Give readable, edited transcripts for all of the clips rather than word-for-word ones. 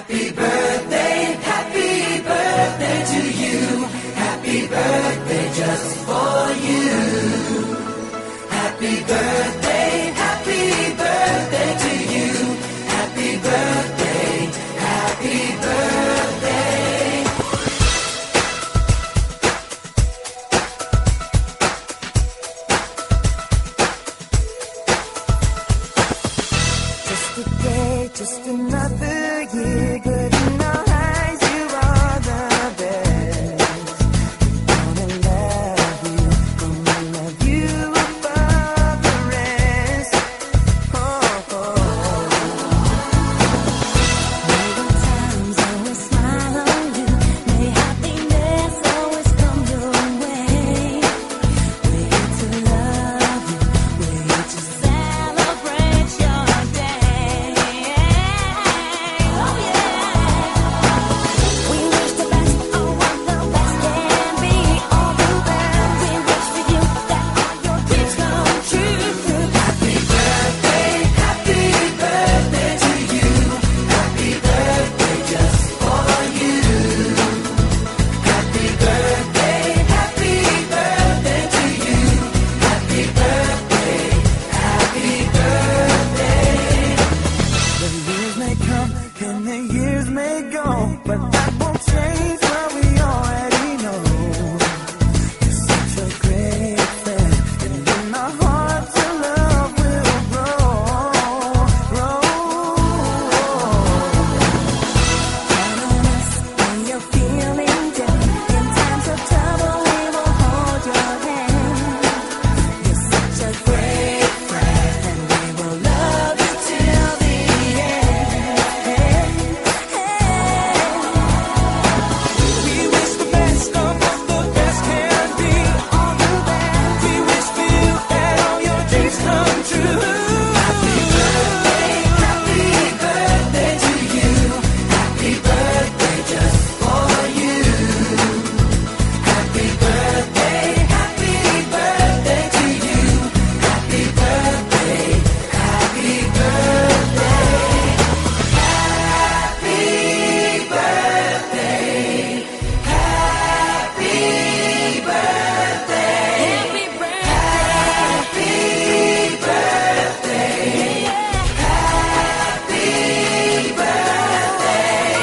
Happy birthday to you. Happy birthday just for you. Happy birthday to you. Happy birthday, happy birthday. Just a day, just another year, good in our eyes, you are the best. Gonna love you, gonna love you above the rest. Oh, oh. May the times always smile on you, may happiness always come your way. We're here to love you, we're here to celebrate your day. Oh yeah. We wish the best for what the best can be. All the best. We wish for you that all your dreams come true. Happy birthday to you. Happy birthday just for you. Happy birthday to you. Happy birthday, happy birthday. The years may come and the years may go, but that won't change what we already know. You're such a great friend, and in our hearts your love will grow. Count on us when you're feeling down. In times of trouble, we will hold your hand. You're such a great friend, and we will love you till the end. We wish the best of what the best can be. All the best. We wish for you that all your dreams come true. Happy birthday to you. Happy birthday just for you. Happy birthday to you. Happy birthday, happy birthday. Happy birthday, happy birthday. Happy birthday. Happy birthday. Happy birthday.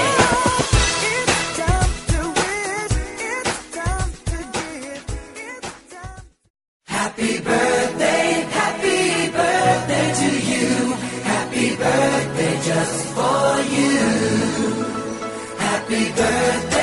It's time to wish. It's time to give. It's time. Happy birthday to you. Happy birthday just for you. Happy birthday.